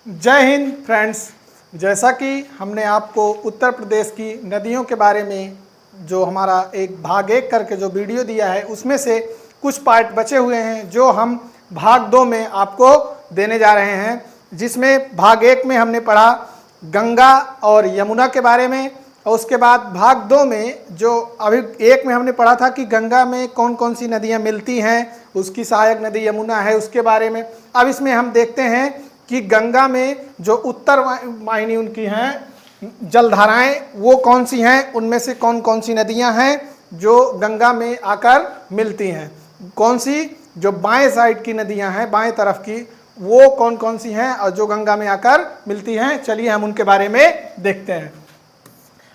जय हिंद फ्रेंड्स। जैसा कि हमने आपको उत्तर प्रदेश की नदियों के बारे में जो हमारा एक भाग 1 करके जो वीडियो दिया है उसमें से कुछ पार्ट बचे हुए हैं जो हम भाग 2 में आपको देने जा रहे हैं, जिसमें भाग 1 में हमने पढ़ा गंगा और यमुना के बारे में, और उसके बाद भाग 2 में जो अभी 1 में हमने पढ़ा था कि गंगा में कौन कौन सी नदियां मिलती हैं, उसकी सहायक नदी यमुना है उसके बारे में। अब इसमें हम देखते हैं कि गंगा में जो उत्तर वाहिनी उनकी हैं जलधाराएं वो कौन सी हैं, उनमें से कौन कौन सी नदियां हैं जो गंगा में आकर मिलती हैं, कौन सी जो बाएं साइड की नदियां हैं बाएं तरफ की वो कौन कौन सी हैं और जो गंगा में आकर मिलती हैं। चलिए हम उनके बारे में देखते हैं।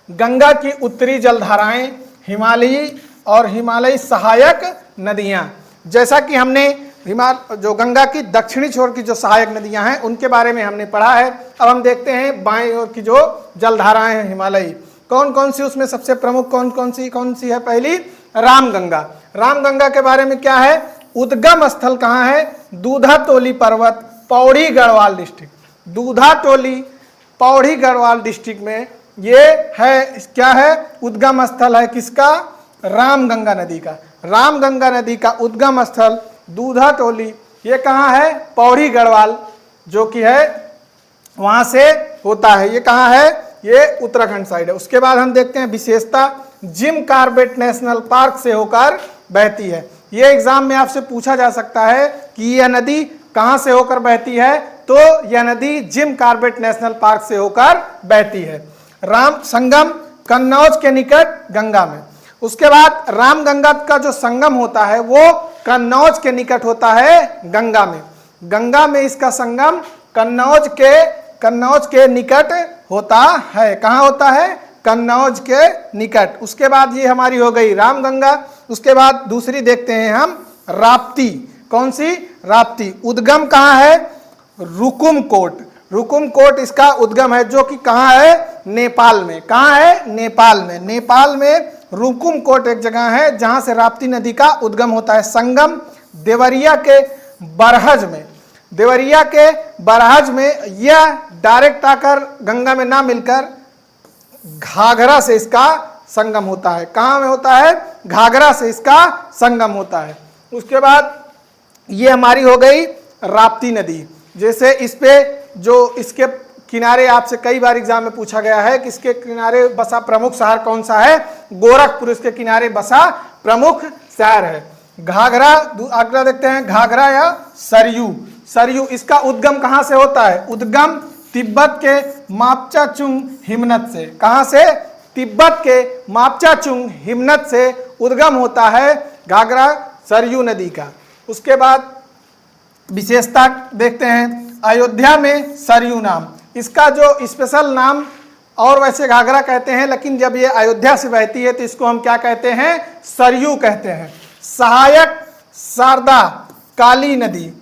गंगा की उत्तरी जलधाराएं हिमालयी और हिमालयी सहायक नदियां, जैसा कि हमने जो गंगा की दक्षिणी छोर की जो सहायक नदियां हैं उनके बारे में हमने पढ़ा है। अब हम देखते हैं बाएं ओर की जो जलधाराएं हैं हिमालयी कौन कौन सी, उसमें सबसे प्रमुख कौन सी है। पहली रामगंगा। रामगंगा के बारे में क्या है, उद्गम स्थल कहाँ है, दूधाटोली पर्वत, पौड़ी गढ़वाल डिस्ट्रिक्ट। दूधाटोली पौड़ी गढ़वाल डिस्ट्रिक्ट में ये है, क्या है, उद्गम स्थल है किसका, रामगंगा नदी का। रामगंगा नदी का उद्गम स्थल दूधाटोली, ये कहाँ है, पौड़ी गढ़वाल जो कि है वहां से होता है। ये कहाँ है, ये उत्तराखंड साइड है। उसके बाद हम देखते हैं विशेषता, जिम कॉर्बेट नेशनल पार्क से होकर बहती है। ये एग्जाम में आपसे पूछा जा सकता है कि यह नदी कहां से होकर बहती है, तो यह नदी जिम कॉर्बेट नेशनल पार्क से होकर बहती है। राम संगम कन्नौज के निकट गंगा में। उसके बाद रामगंगा का जो संगम होता है वो कन्नौज के निकट होता है गंगा में। गंगा में इसका संगम कन्नौज के निकट होता है। कहाँ होता है, कन्नौज के निकट। उसके बाद ये हमारी हो गई रामगंगा। उसके बाद दूसरी देखते हैं हम राप्ती। कौन सी, राप्ती। उद्गम कहाँ है, रुकुमकोट। रुकुमकोट इसका उद्गम है जो कि कहाँ है, नेपाल में। कहाँ है, नेपाल में। नेपाल में रुकुमकोट एक जगह है जहां से राप्ती नदी का उद्गम होता है। संगम देवरिया के बरहज में। देवरिया के बरहज में यह डायरेक्ट आकर गंगा में ना मिलकर घाघरा से इसका संगम होता है। कहाँ में होता है, घाघरा से इसका संगम होता है। उसके बाद ये हमारी हो गई राप्ती नदी। जैसे इस पे जो इसके किनारे आपसे कई बार एग्जाम में पूछा गया है कि इसके किनारे बसा प्रमुख शहर कौन सा है, गोरखपुर इसके किनारे बसा प्रमुख शहर है। घाघरा, अगला देखते हैं घाघरा या सरयू। सरयू इसका उद्गम कहां से होता है, उद्गम तिब्बत के मापचाचुंग हिमनत से। कहां से, तिब्बत के मापचाचुंग हिमनत से उद्गम होता है घाघरा सरयू नदी का। उसके बाद विशेषता देखते हैं, अयोध्या में सरयू नाम, इसका जो स्पेशल नाम, और वैसे घाघरा कहते हैं लेकिन जब ये अयोध्या से बहती है तो इसको हम क्या कहते हैं, सरयू कहते हैं। सहायक शारदा काली नदी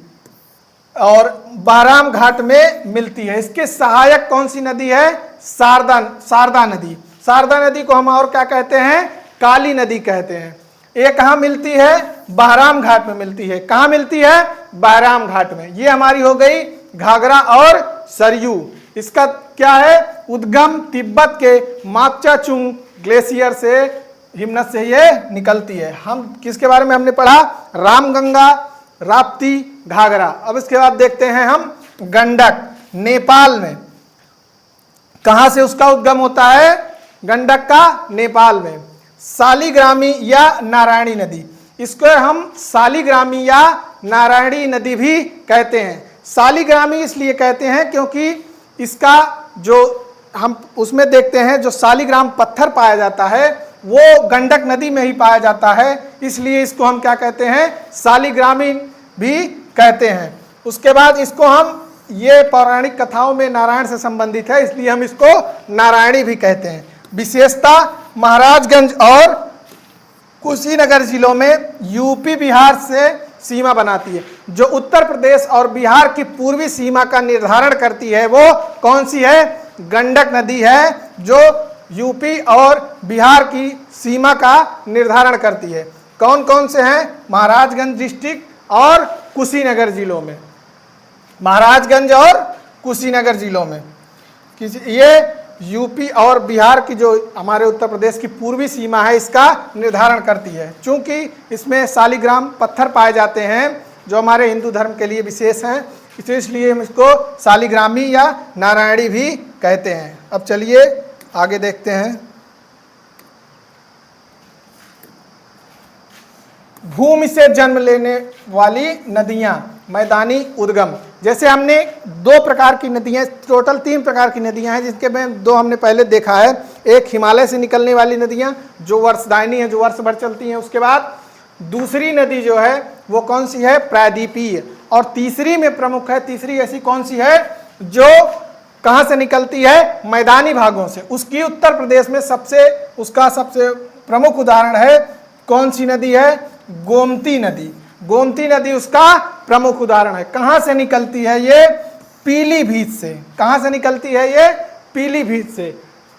और बहराम घाट में मिलती है। इसके सहायक कौन सी नदी है, शारदा नदी। शारदा नदी को हम और क्या कहते हैं, काली नदी कहते हैं। ये कहाँ मिलती है, बहराम घाट में मिलती है। कहाँ मिलती है, बहराम घाट में। ये हमारी हो गई घाघरा और सरयू। इसका क्या है, उद्गम तिब्बत के मापचाचुंग ग्लेशियर से, हिमनत से ये निकलती है। हम किसके बारे में हमने पढ़ा, रामगंगा, राप्ती, घाघरा। अब इसके बाद देखते हैं हम गंडक, नेपाल में। कहां से उसका उद्गम होता है, गंडक का नेपाल में। सालीग्रामी या नारायणी नदी, इसको हम सालीग्रामी या नारायणी नदी भी कहते हैं। सालीग्रामी इसलिए कहते हैं क्योंकि इसका जो हम उसमें देखते हैं जो सालीग्राम पत्थर पाया जाता है वो गंडक नदी में ही पाया जाता है, इसलिए इसको हम क्या कहते हैं, सालीग्रामी भी कहते हैं। उसके बाद इसको हम, ये पौराणिक कथाओं में नारायण से संबंधित है इसलिए हम इसको नारायणी भी कहते हैं। विशेषता, महाराजगंज और कुशीनगर जिलों में यूपी बिहार से सीमा बनाती है। जो उत्तर प्रदेश और बिहार की पूर्वी सीमा का निर्धारण करती है वो कौन सी है, गंडक नदी है जो यूपी और बिहार की सीमा का निर्धारण करती है। कौन कौन से हैं, महाराजगंज डिस्ट्रिक्ट और कुशीनगर जिलों में। महाराजगंज और कुशीनगर जिलों में। ये यूपी और बिहार की जो हमारे उत्तर प्रदेश की पूर्वी सीमा है इसका निर्धारण करती है। चूंकि इसमें शालिग्राम पत्थर पाए जाते हैं जो हमारे हिंदू धर्म के लिए विशेष हैं, इसलिए हम इसको शालिग्रामी या नारायणी भी कहते हैं। अब चलिए आगे देखते हैं। भूमि से जन्म लेने वाली नदियां, मैदानी उद्गम। जैसे हमने दो प्रकार की नदियां, टोटल 3 प्रकार की नदियां हैं, जिसके में 2 हमने पहले देखा है। एक हिमालय से निकलने वाली नदियां जो वर्षदायिनी है, जो वर्ष भर चलती हैं। उसके बाद दूसरी नदी जो है वो कौन सी है, प्रायद्वीपीय। और तीसरी में प्रमुख है, तीसरी ऐसी कौन सी है जो कहां से निकलती है, मैदानी भागों से। उसकी उत्तर प्रदेश में उसका सबसे प्रमुख उदाहरण है कौन सी नदी है, गोमती नदी। गोमती नदी उसका प्रमुख उदाहरण है। कहां से निकलती है ये, पीलीभीत से। कहां से निकलती है ये, पीलीभीत से।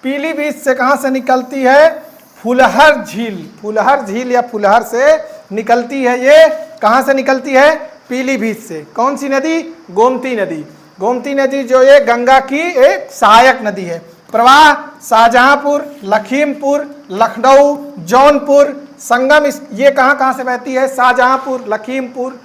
पीलीभीत से कहां से निकलती है, फुलहर झील। फुलहर झील या फुलहर से निकलती है ये। कहां से निकलती है, पीलीभीत से। कौन सी नदी, गोमती नदी। गोमती नदी जो ये गंगा की एक सहायक नदी है। प्रवाह शाहजहांपुर, लखीमपुर, लखनऊ, जौनपुर, संगम ये कहां से बहती है, शाहजहांपुर, लखीमपुर,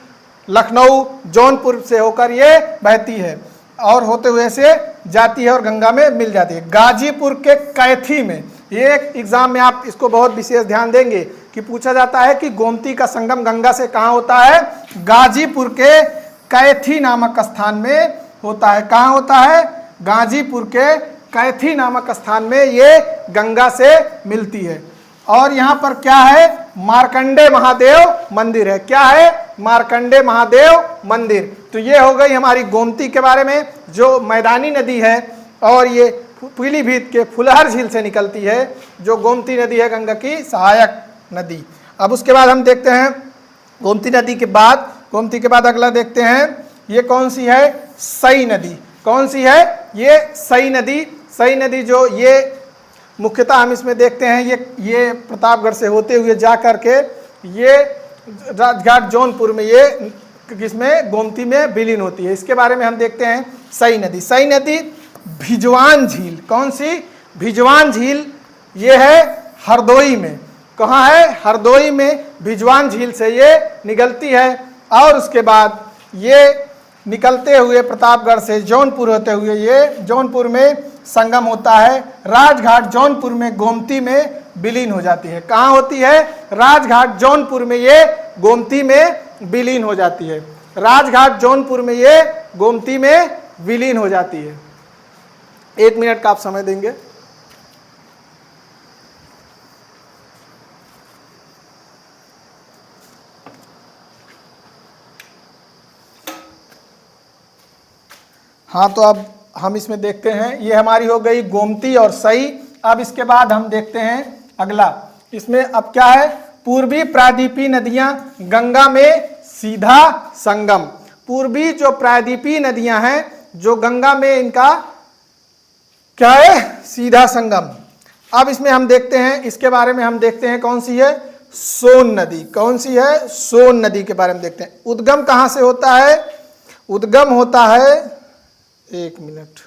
लखनऊ, जौनपुर से होकर ये बहती है और होते हुए से जाती है और गंगा में मिल जाती है। गाजीपुर के कैथी में, ये एक एग्जाम में आप इसको बहुत विशेष ध्यान देंगे कि पूछा जाता है कि गोमती का संगम गंगा से कहां होता है, गाजीपुर के कैथी नामक स्थान में होता है। कहां होता है, गाजीपुर के कैथी नामक स्थान में ये गंगा से मिलती है। और यहाँ पर क्या है, मार्कंडे महादेव मंदिर है। क्या है, मार्कंडे महादेव मंदिर। तो ये हो गई हमारी गोमती के बारे में जो मैदानी नदी है, और ये पीलीभीत के फुलहर झील से निकलती है जो गोमती नदी है, गंगा की सहायक नदी। अब उसके बाद हम देखते हैं गोमती नदी के बाद अगला देखते हैं, ये कौन सी है, सई नदी। कौन सी है, ये सई नदी। सई नदी जो ये मुख्यतः हम इसमें देखते हैं ये प्रतापगढ़ से होते हुए जा करके ये राजघाट जौनपुर में ये किसमें, गोमती में विलीन होती है। इसके बारे में हम देखते हैं सई नदी। सई नदी भिजवान झील। कौन सी, भिजवान झील, ये है हरदोई में। कहाँ है, हरदोई में भिजवान झील से ये निकलती है। और उसके बाद ये निकलते हुए प्रतापगढ़ से जौनपुर होते हुए ये जौनपुर में संगम होता है। राजघाट जौनपुर में गोमती में विलीन हो जाती है। कहाँ होती है, राजघाट जौनपुर में ये गोमती में विलीन हो जाती है। राजघाट जौनपुर में ये गोमती में विलीन हो जाती है। 1 मिनट का आप समय देंगे। हाँ, तो अब हम इसमें देखते हैं, ये हमारी हो गई गोमती और सई। अब इसके बाद हम देखते हैं अगला, इसमें अब क्या है, पूर्वी प्रायद्वीपीय नदियां गंगा में सीधा संगम। पूर्वी जो प्रायद्वीपीय नदियां हैं जो गंगा में इनका क्या है, सीधा संगम। अब इसमें हम देखते हैं, इसके बारे में हम देखते हैं कौन सी है, सोन नदी। कौन सी है, सोन नदी के बारे में देखते हैं। उद्गम कहाँ से होता है, उद्गम होता है, 1 मिनट,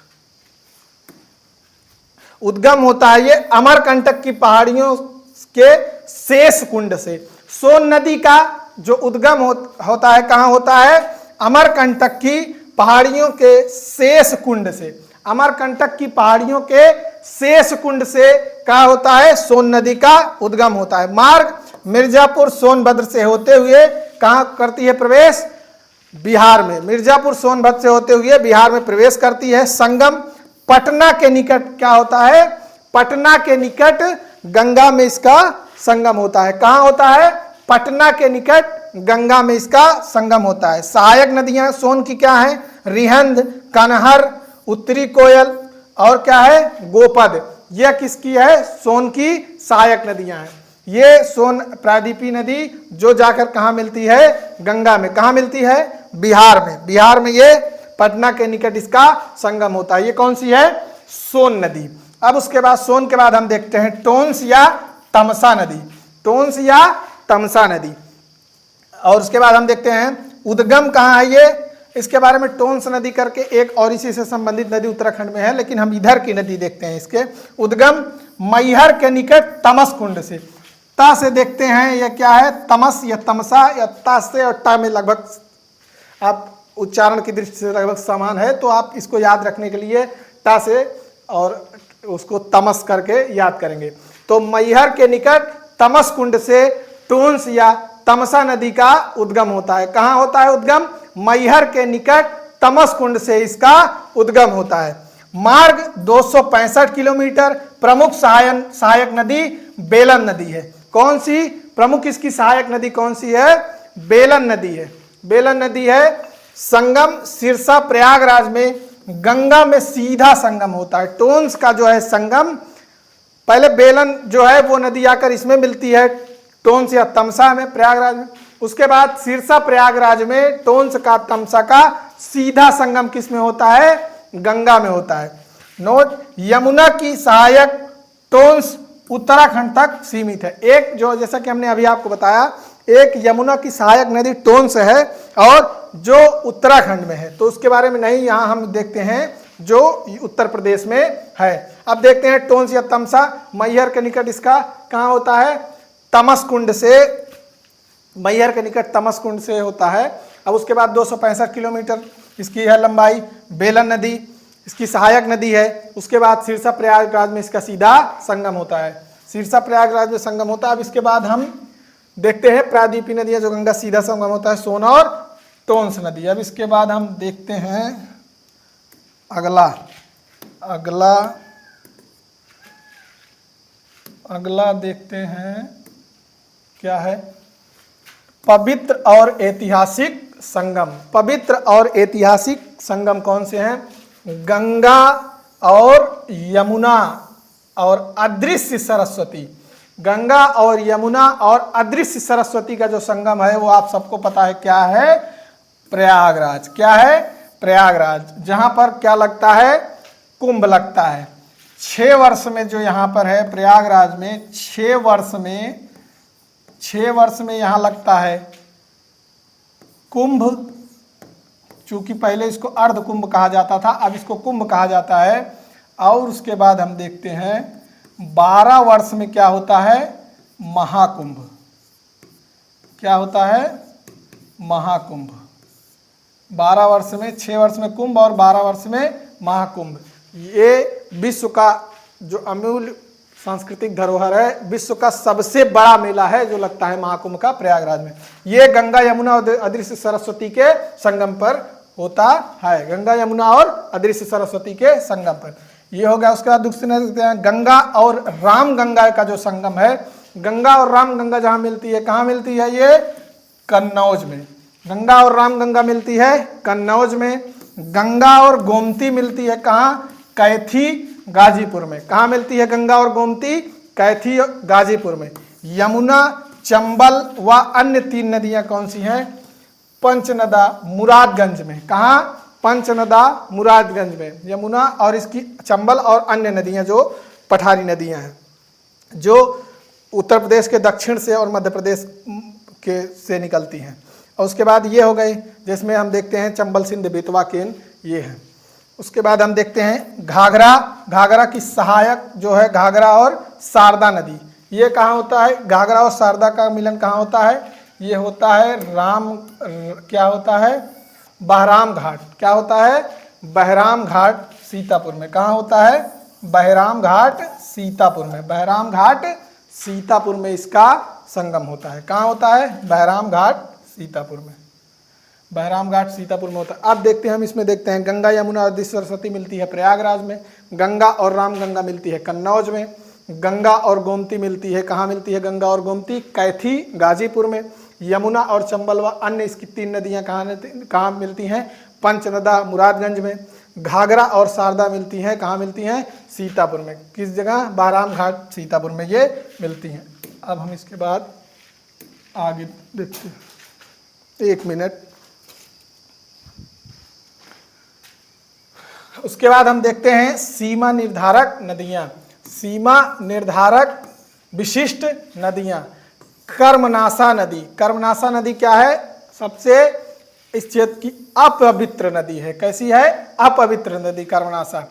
उद्गम होता है ये अमरकंटक की पहाड़ियों के शेष कुंड से। सोन नदी का जो उद्गम होता है कहाँ होता है, अमरकंटक की पहाड़ियों के शेष कुंड से। अमरकंटक की पहाड़ियों के शेष कुंड से क्या होता है, सोन नदी का उद्गम होता है। मार्ग मिर्जापुर सोनभद्र से होते हुए कहाँ करती है प्रवेश, बिहार में। मिर्जापुर सोनभद्र से होते हुए बिहार में प्रवेश करती है। संगम पटना के निकट क्या होता है, पटना के निकट गंगा में इसका संगम होता है। कहाँ होता है, पटना के निकट गंगा में इसका संगम होता है। सहायक नदियां सोन की क्या है, रिहंद, कनहर, उत्तरी कोयल और क्या है, गोपद। यह किसकी है, सोन की सहायक नदियां हैं। ये सोन प्रायद्वीपीय नदी जो जाकर कहाँ मिलती है, गंगा में। कहाँ मिलती है, बिहार में। बिहार में ये पटना के निकट इसका संगम होता है। ये कौन सी है, सोन नदी। अब उसके बाद सोन के बाद हम देखते हैं टोंस या तमसा नदी। टोंस या तमसा नदी। और उसके बाद हम देखते हैं उद्गम कहाँ है, ये इसके बारे में टोंस नदी करके एक और इसी से संबंधित नदी उत्तराखंड में है, लेकिन हम इधर की नदी देखते हैं। इसके उद्गम मैहर के निकट तमस कुंड से, ता से देखते हैं यह क्या है, तमस या तमसा या ता से और टा में लगभग आप उच्चारण की दृष्टि से लगभग समान है, तो आप इसको याद रखने के लिए टा से और उसको तमस करके याद करेंगे। तो मैहर के निकट तमस कुंड से टोंस या तमसा नदी का उद्गम होता है। कहाँ होता है उद्गम? मैहर के निकट तमस कुंड से इसका उद्गम होता है। मार्ग 265 किलोमीटर। प्रमुख सहायक नदी बेलन नदी है। कौन सी प्रमुख इसकी सहायक नदी कौन सी है? बेलन नदी है। बेलन नदी है। संगम सिरसा प्रयागराज में गंगा में सीधा संगम होता है। टोंस का जो है संगम, पहले बेलन जो है वो नदी आकर इसमें मिलती है टोंस या तमसा में, प्रयागराज में। उसके बाद सिरसा प्रयागराज में टोंस का तमसा का सीधा संगम किस में होता है? गंगा में होता है। नोट, यमुना की सहायक टोंस उत्तराखंड तक सीमित है। एक जो जैसा कि हमने अभी आपको बताया, एक यमुना की सहायक नदी टोंस है और जो उत्तराखंड में है, तो उसके बारे में नहीं यहाँ हम देखते हैं जो उत्तर प्रदेश में है। अब देखते हैं टोंस या तमसा मैहर के निकट इसका कहाँ होता है? तमस कुंड से, मैहर के निकट तमस कुंड से होता है। अब उसके बाद 265 किलोमीटर इसकी है लंबाई। बेलन नदी इसकी सहायक नदी है। उसके बाद सिरसा प्रयागराज में इसका सीधा संगम होता है। सिरसा प्रयागराज में संगम होता है। अब इसके बाद हम देखते हैं प्रायद्वीपीय नदियाँ जो गंगा सीधा संगम होता है, सोन और टोंस नदी। अब इसके बाद हम देखते हैं अगला देखते हैं क्या है? पवित्र और ऐतिहासिक संगम। पवित्र और ऐतिहासिक संगम कौन से हैं? गंगा और यमुना और अदृश्य सरस्वती। गंगा और यमुना और अदृश्य सरस्वती का जो संगम है वो आप सबको पता है क्या है? प्रयागराज। क्या है? प्रयागराज, जहां पर क्या लगता है? कुंभ लगता है। 6 वर्ष में जो यहाँ पर है प्रयागराज में, 6 वर्ष में यहाँ लगता है कुंभ। चूंकि पहले इसको अर्ध कुंभ कहा जाता था, अब इसको कुंभ कहा जाता है। और उसके बाद हम देखते हैं 12 वर्ष में क्या होता है? महाकुंभ। क्या होता है? महाकुंभ। 12 वर्ष में, 6 वर्ष में कुंभ और 12 वर्ष में महाकुंभ। ये विश्व का जो अमूल्य सांस्कृतिक धरोहर है, विश्व का सबसे बड़ा मेला है जो लगता है महाकुंभ का प्रयागराज में। ये गंगा यमुना और अदृश्य सरस्वती के संगम पर होता है। गंगा यमुना और अदृश्य सरस्वती के संगम पर ये हो गया। उसके बाद दूसरे गंगा और राम गंगा का जो संगम है, गंगा और राम गंगा जहाँ मिलती है, कहाँ मिलती है? ये कन्नौज में। गंगा और राम गंगा मिलती है कन्नौज में। गंगा और गोमती मिलती है कहाँ? कैथी गाजीपुर में। कहाँ मिलती है गंगा और गोमती? कैथी गाजीपुर में। यमुना, चंबल व अन्य 3 नदियां कौन सी हैं? पंचनदा मुरादगंज में। कहाँ? पंचनदा मुरादगंज में यमुना और इसकी चंबल और अन्य नदियां जो पठारी नदियां हैं, जो उत्तर प्रदेश के दक्षिण से और मध्य प्रदेश के से निकलती हैं। और उसके बाद ये हो गई जिसमें हम देखते हैं चंबल, सिंध, बेतवा, केन, ये हैं। उसके बाद हम देखते हैं घाघरा। घाघरा की सहायक जो है घाघरा और शारदा नदी। ये कहाँ होता है? घाघरा और शारदा का मिलन कहाँ होता है? ये होता है क्या होता है? बहराम घाट। क्या होता है? बहराम घाट सीतापुर में। कहाँ होता है? बहराम घाट सीतापुर में। बहराम घाट सीतापुर में इसका संगम होता है। कहाँ होता है? बहराम घाट सीतापुर में। बहराम घाट सीतापुर में होता है। अब देखते हैं हम इसमें देखते हैं गंगा यमुना और अदृश्य सरस्वती मिलती है प्रयागराज में। गंगा और राम गंगा मिलती है कन्नौज में। गंगा और गोमती मिलती है, कहाँ मिलती है गंगा और गोमती? कैथी गाजीपुर में। यमुना और चंबल व अन्य इसकी 3 नदियाँ कहाँ मिलती हैं? पंचनदा मुरादगंज में। घाघरा और शारदा मिलती हैं, कहाँ मिलती हैं? सीतापुर में। किस जगह? बहराम घाट सीतापुर में ये मिलती हैं। अब हम इसके बाद आगे देखते हैं। 1 मिनट। उसके बाद हम देखते हैं सीमा निर्धारक नदियाँ। सीमा निर्धारक विशिष्ट नदियाँ। कर्मनाशा नदी। कर्मनाशा नदी क्या है? सबसे इस क्षेत्र की अपवित्र नदी है। कैसी है? अपवित्र नदी कर्मनाशा।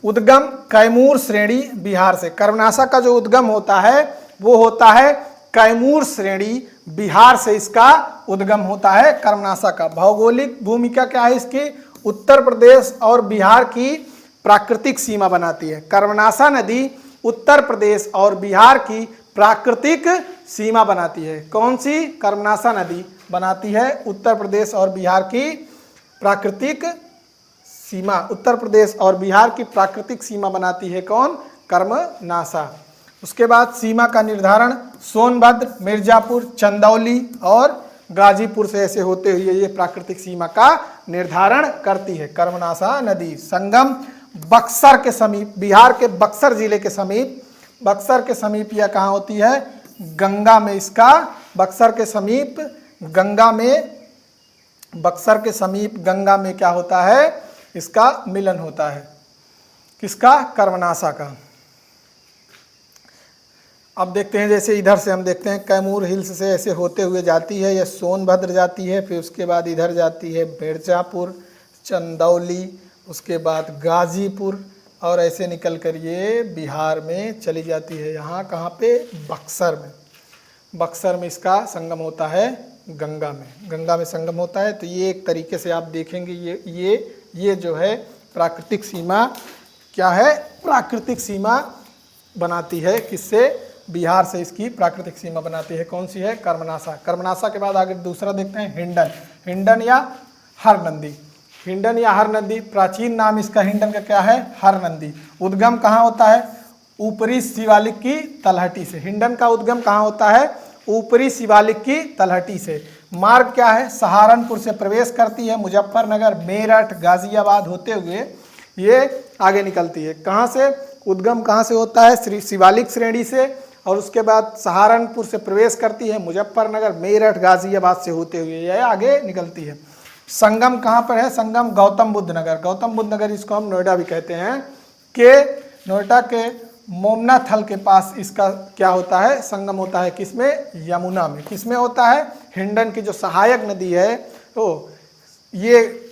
उद्गम कैमूर श्रेणी बिहार से। कर्मनाशा का जो उद्गम होता है वो होता है कैमूर श्रेणी बिहार से, इसका उद्गम होता है कर्मनाशा का। भौगोलिक भूमिका क्या है इसकी? उत्तर प्रदेश और बिहार की प्राकृतिक सीमा बनाती है। कर्मनाशा नदी उत्तर प्रदेश और बिहार की प्राकृतिक सीमा बनाती है। कौन सी? कर्मनाशा नदी बनाती है उत्तर प्रदेश और बिहार की प्राकृतिक सीमा। उत्तर प्रदेश और बिहार की प्राकृतिक सीमा बनाती है कौन? कर्मनाशा। उसके बाद सीमा का निर्धारण सोनभद्र, मिर्जापुर, चंदौली और गाजीपुर से ऐसे होते हुए ये प्राकृतिक सीमा का निर्धारण करती है कर्मनाशा नदी। संगम बक्सर के समीप, बिहार के बक्सर जिले के समीप, बक्सर के समीप यह कहाँ होती है? गंगा में। इसका बक्सर के समीप गंगा में, बक्सर के समीप गंगा में क्या होता है? इसका मिलन होता है। किसका? कर्मनाशा का। अब देखते हैं, जैसे इधर से हम देखते हैं कैमूर हिल्स से ऐसे होते हुए जाती है, यह सोनभद्र जाती है, फिर उसके बाद इधर जाती है मिर्जापुर, चंदौली, उसके बाद गाजीपुर और ऐसे निकल कर ये बिहार में चली जाती है। यहाँ कहाँ पे? बक्सर में। बक्सर में इसका संगम होता है गंगा में। गंगा में संगम होता है। तो ये एक तरीके से आप देखेंगे ये जो है प्राकृतिक सीमा क्या है? प्राकृतिक सीमा बनाती है। किससे? बिहार से इसकी प्राकृतिक सीमा बनाती है। कौन सी है? कर्मनाशा। कर्मनाशा के बाद आगे दूसरा देखते हैं हिंडन। हिंडन या हरनंदी। हिंडन या हरनंदी, प्राचीन नाम इसका हिंडन का क्या है? हरनंदी। उद्गम कहाँ होता है? ऊपरी शिवालिक की तलहटी से। हिंडन का उद्गम कहाँ होता है? ऊपरी शिवालिक की तलहटी से। मार्ग क्या है? सहारनपुर से प्रवेश करती है, मुजफ्फरनगर, मेरठ, गाजियाबाद होते हुए ये आगे निकलती है। कहाँ से? उद्गम कहाँ से होता है? शिवालिक श्रेणी से, और उसके बाद सहारनपुर से प्रवेश करती है, मुजफ्फरनगर, मेरठ, गाजियाबाद से होते हुए यह आगे निकलती है। संगम कहाँ पर है? संगम गौतम बुद्ध नगर। गौतम बुद्ध नगर इसको हम नोएडा भी कहते हैं, के नोएडा के मोमना थल के पास इसका क्या होता है? संगम होता है। किसमें? यमुना में। किसमें होता है? हिंडन की जो सहायक नदी है, तो ये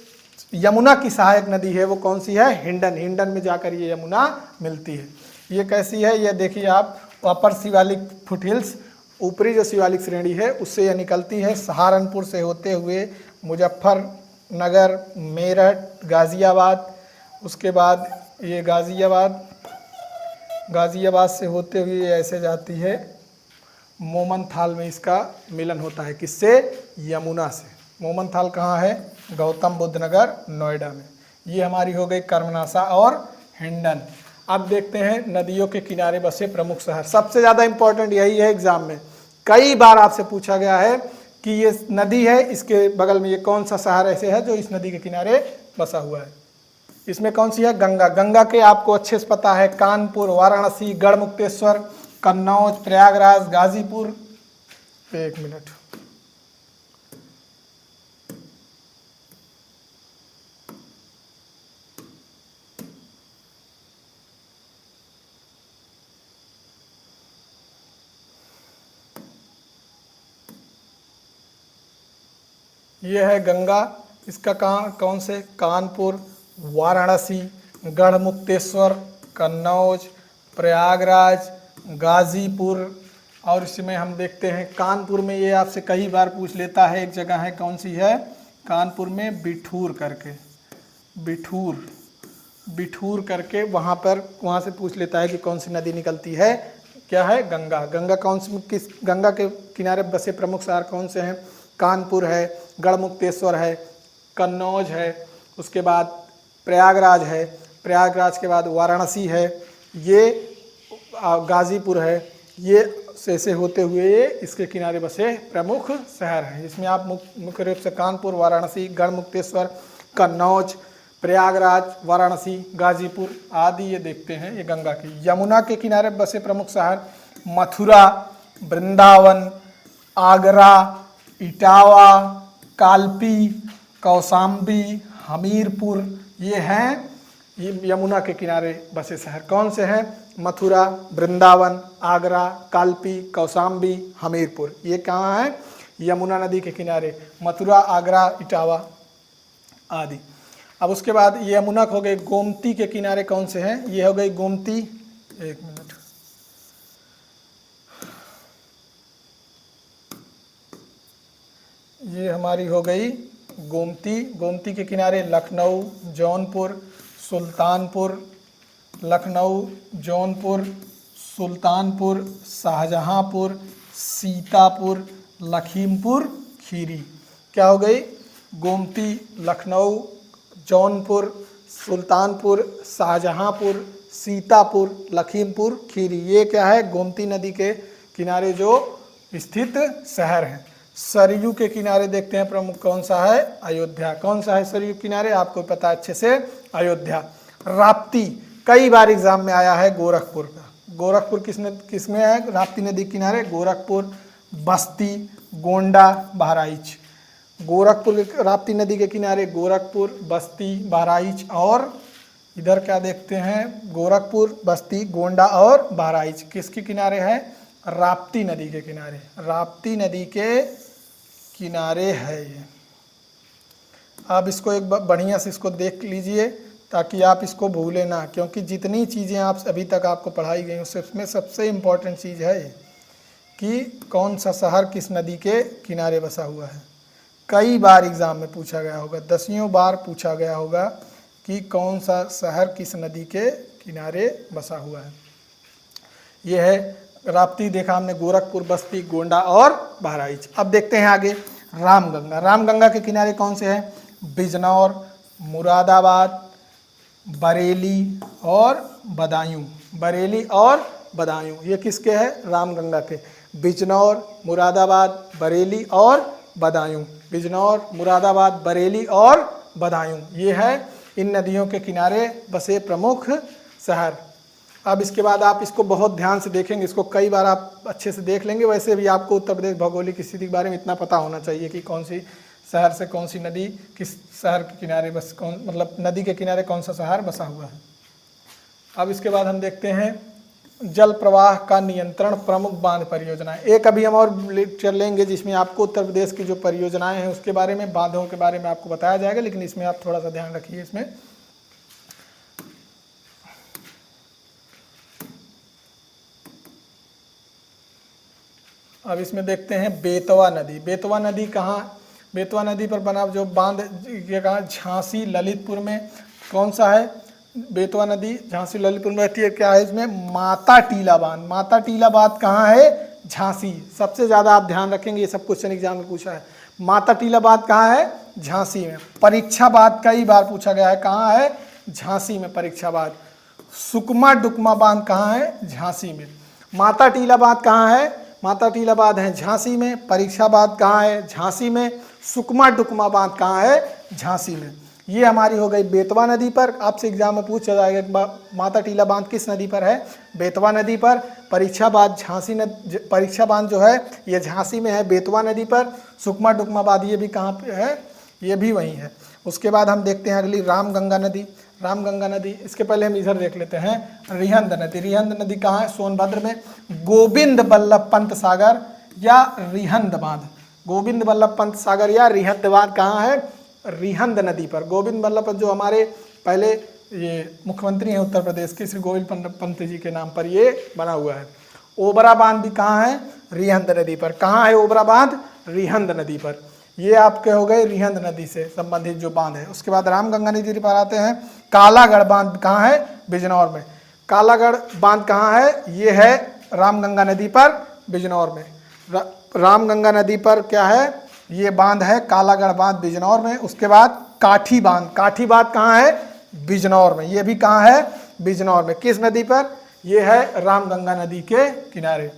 यमुना की सहायक नदी है, वो कौन सी है? हिंडन। हिंडन में जाकर ये यमुना मिलती है। ये कैसी है? ये देखिए आप, अपर शिवालिक फुटहिल्स, ऊपरी जो शिवालिक श्रेणी है उससे यह निकलती है, सहारनपुर से होते हुए मुजफ्फरनगर, मेरठ, गाजियाबाद, उसके बाद ये गाजियाबाद से होते हुए ऐसे जाती है, मोमन थाल में इसका मिलन होता है। किससे? यमुना से। मोमन थाल कहाँ है? गौतम बुद्ध नगर, नोएडा में। ये हमारी हो गई कर्मनाशा और हिंडन। अब देखते हैं नदियों के किनारे बसे प्रमुख शहर। सबसे ज़्यादा इंपॉर्टेंट यही है, एग्जाम में कई बार आपसे पूछा गया है कि ये नदी है, इसके बगल में ये कौन सा शहर ऐसे है जो इस नदी के किनारे बसा हुआ है? इसमें कौन सी है? गंगा। गंगा के आपको अच्छे से पता है, कानपुर, वाराणसी, गढ़मुक्तेश्वर, कन्नौज, प्रयागराज, गाजीपुर। एक मिनट, ये है गंगा। इसका कहाँ कौन से? कानपुर, वाराणसी, गढ़मुक्तेश्वर, कन्नौज, प्रयागराज, गाजीपुर। और इसमें हम देखते हैं कानपुर में, ये आपसे कई बार पूछ लेता है, एक जगह है, कौन सी है? कानपुर में बिठूर करके, बिठूर करके वहाँ से पूछ लेता है कि कौन सी नदी निकलती है? क्या है? गंगा। गंगा कौन सी, किस गंगा के किनारे बसे प्रमुख शहर कौन से हैं? कानपुर है, गढ़मुक्तेश्वर है, कन्नौज है, उसके बाद प्रयागराज है, प्रयागराज के बाद वाराणसी है, ये गाजीपुर है। ये से होते हुए ये इसके किनारे बसे प्रमुख शहर हैं। इसमें आप मुख्य रूप से कानपुर, वाराणसी, गढ़मुक्तेश्वर, कन्नौज, प्रयागराज, वाराणसी, गाजीपुर आदि ये देखते हैं, ये गंगा की। यमुना के किनारे बसे प्रमुख शहर मथुरा, वृंदावन, आगरा, इटावा, कालपी, कौशाम्बी, हमीरपुर, ये हैं ये यमुना के किनारे बसे शहर। कौन से हैं? मथुरा, वृंदावन, आगरा, कालपी, कौशाम्बी, हमीरपुर। ये कहाँ है? यमुना नदी के किनारे, मथुरा, आगरा, इटावा आदि। अब उसके बाद ये यमुना हो गई। गोमती के किनारे कौन से हैं? ये हो गई गोमती, एक मिनट, ये हमारी हो गई गोमती। गोमती के किनारे लखनऊ, जौनपुर, सुल्तानपुर, लखनऊ, जौनपुर, सुल्तानपुर, शाहजहांपुर, सीतापुर, लखीमपुर खीरी। क्या हो गई? गोमती, लखनऊ, जौनपुर, सुल्तानपुर, शाहजहांपुर, सीतापुर, लखीमपुर खीरी। ये क्या है? गोमती नदी के किनारे जो स्थित शहर हैं। सरयू के किनारे देखते हैं प्रमुख कौन सा है? अयोध्या। कौन सा है सरयू किनारे? आपको पता है अच्छे से, अयोध्या। राप्ती कई बार एग्जाम में आया है, गोरखपुर का। गोरखपुर किसमें है? राप्ती नदी किनारे, गोरखपुर, बस्ती, गोंडा, बहराइच। गोरखपुर, राप्ती नदी के किनारे गोरखपुर, बस्ती, बहराइच, और इधर क्या देखते हैं? गोरखपुर, बस्ती, गोंडा और बहराइच किसके किनारे है? राप्ती नदी के किनारे। राप्ती नदी के किनारे है ये। आप इसको एक बढ़िया से इसको देख लीजिए ताकि आप इसको भूलें ना, क्योंकि जितनी चीज़ें आप अभी तक आपको पढ़ाई गई उसमें सबसे इम्पोर्टेंट चीज़ है कि कौन सा शहर किस नदी के किनारे बसा हुआ है। कई बार एग्ज़ाम में पूछा गया होगा, दसियों बार पूछा गया होगा कि कौन सा शहर किस नदी के किनारे बसा हुआ है। ये है राप्ती, देखा हमने, गोरखपुर, बस्ती, गोंडा और बहराइच। अब देखते हैं आगे रामगंगा। रामगंगा के किनारे कौन से हैं? बिजनौर, मुरादाबाद, बरेली और बदायूं। बरेली और बदायूं ये किसके हैं? रामगंगा के। बिजनौर, मुरादाबाद, बरेली और बदायूं। बिजनौर, मुरादाबाद, बरेली और बदायूं, ये है इन नदियों के किनारे बसे प्रमुख शहर। अब इसके बाद आप इसको बहुत ध्यान से देखेंगे, इसको कई बार आप अच्छे से देख लेंगे। वैसे भी आपको उत्तर प्रदेश भौगोलिक स्थिति के बारे में इतना पता होना चाहिए कि कौन सी शहर से कौन सी नदी किस शहर के किनारे बस मतलब नदी के किनारे कौन सा शहर बसा हुआ है। अब इसके बाद हम देखते हैं जल प्रवाह का नियंत्रण प्रमुख बांध परियोजनाएं। एक अभी हम और लेक्चर लेंगे जिसमें आपको उत्तर प्रदेश की जो परियोजनाएं हैं उसके बारे में, बांधों के बारे में आपको बताया जाएगा, लेकिन इसमें आप थोड़ा सा ध्यान रखिए। इसमें अब इसमें देखते हैं बेतवा नदी। बेतवा नदी कहाँ? बेतवा नदी पर बना जो बांध, ये कहाँ? झांसी, ललितपुर में। कौन सा है? बेतवा नदी झांसी, ललितपुर में रहती है। क्या है इसमें? माता टीला बांध। माता टीला बांध कहाँ है? झांसी। सबसे ज़्यादा आप ध्यान रखेंगे, ये सब क्वेश्चन एग्जाम में पूछा है। माता टीला बांध कहाँ है? झांसी में। परीक्षा बांध कई बार पूछा गया है, कहाँ है? झांसी में परीक्षा बांध। सुकमा डुकमा बांध कहाँ है? झांसी में। माता टीला बांध कहाँ है? माता टीला बांध है झांसी में। परीक्षा बांध कहाँ है? झांसी में। सुकमा डुकमा बांध कहाँ है? झांसी में। ये हमारी हो गई बेतवा नदी पर। आपसे एग्जाम में पूछा जाएगा माता टीला बांध किस नदी पर है? बेतवा नदी पर। परीक्षा बांध झांसी नदी, परीक्षा बांध जो है ये झांसी में है, बेतवा नदी पर। सुकमा डुकमा बांध ये भी कहाँ पे है? ये भी वहीं है। उसके बाद हम देखते हैं अगली रामगंगा नदी। रामगंगा नदी, इसके पहले हम इधर देख लेते हैं रिहंद नदी। रिहंद नदी कहाँ है? सोनभद्र में। गोविंद बल्लभ पंत सागर या रिहंद बांध। गोविंद बल्लभ पंत सागर या रिहंद बांध कहाँ है? रिहंद नदी पर। गोविंद बल्लभ जो हमारे पहले ये मुख्यमंत्री हैं उत्तर प्रदेश के, श्री गोविंद पंत जी के नाम पर ये बना हुआ है। ओबरा बांध भी कहाँ है? रिहंद नदी पर। कहाँ है ओबरा बांध? रिहंद नदी पर। ये आपके हो गए रिहंद नदी से संबंधित जो बांध है। उसके बाद रामगंगा नदी पर आते हैं। कालागढ़ बांध कहाँ है? बिजनौर में। कालागढ़ बांध कहाँ है? ये है रामगंगा नदी पर, बिजनौर में। रामगंगा नदी पर क्या है? ये बांध है कालागढ़ बांध, बिजनौर में। उसके बाद काठी बांध। काठी बांध कहाँ है? बिजनौर में। ये भी कहाँ है? बिजनौर में। किस नदी पर? ये है रामगंगा नदी के किनारे।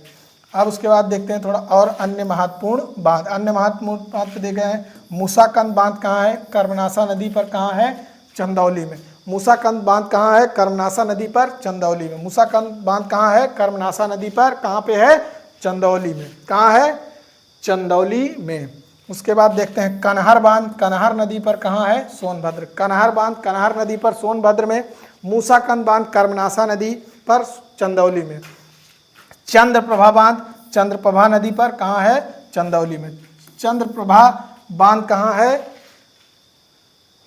अब उसके बाद देखते हैं थोड़ा और अन्य महत्वपूर्ण बांध। अन्य महत्वपूर्ण बांध देखे हैं। मूसाकंद बांध कहाँ है? कर्मनासा नदी पर। कहाँ है? चंदौली में। मूसाकंद बांध कहाँ है? कर्मनासा नदी पर, चंदौली में। मूसाकंद बांध कहाँ है? कर्मनासा नदी पर। कहाँ पे है? चंदौली में। कहाँ है? चंदौली में। उसके बाद देखते हैं कनहर बांध। कनहर नदी पर कहाँ है? सोनभद्र। कनहर बांध कनहर नदी पर, सोनभद्र में। मूसाकंद बांध कर्मनासा नदी पर, चंदौली में। चंद्रप्रभा बांध चंद्रप्रभा नदी पर। कहाँ है? चंदौली में। चंद्रप्रभा बांध कहाँ है?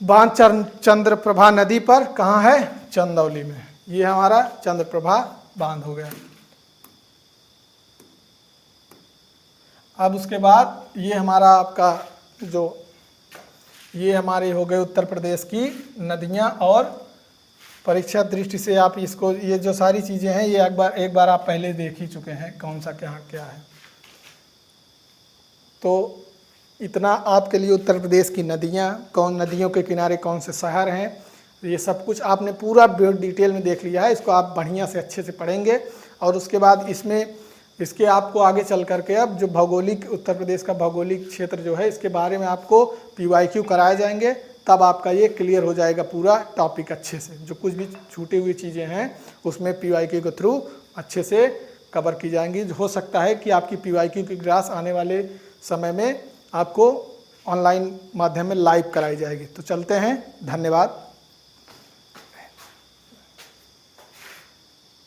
बांध चंद्रप्रभा नदी पर कहाँ है? चंदौली में। ये हमारा चंद्रप्रभा बांध हो गया। अब उसके बाद ये हमारा आपका जो ये हमारे हो गए उत्तर प्रदेश की नदियाँ, और परीक्षा दृष्टि से आप इसको ये जो सारी चीज़ें हैं ये एक बार आप पहले देख ही चुके हैं कौन सा क्या क्या है। तो इतना आपके लिए उत्तर प्रदेश की नदियाँ, कौन नदियों के किनारे कौन से शहर हैं, ये सब कुछ आपने पूरा डिटेल में देख लिया है। इसको आप बढ़िया से अच्छे से पढ़ेंगे और उसके बाद इसके आपको आगे चल करके अब जो भौगोलिक उत्तर प्रदेश का भौगोलिक क्षेत्र जो है इसके बारे में आपको PYQ कराए जाएंगे, तब आपका ये क्लियर हो जाएगा पूरा टॉपिक अच्छे से। जो कुछ भी छूटी हुई चीज़ें हैं उसमें PYQ के थ्रू अच्छे से कवर की जाएंगी। हो सकता है कि आपकी PYQ की क्लास आने वाले समय में आपको ऑनलाइन माध्यम में लाइव कराई जाएगी। तो चलते हैं, धन्यवाद।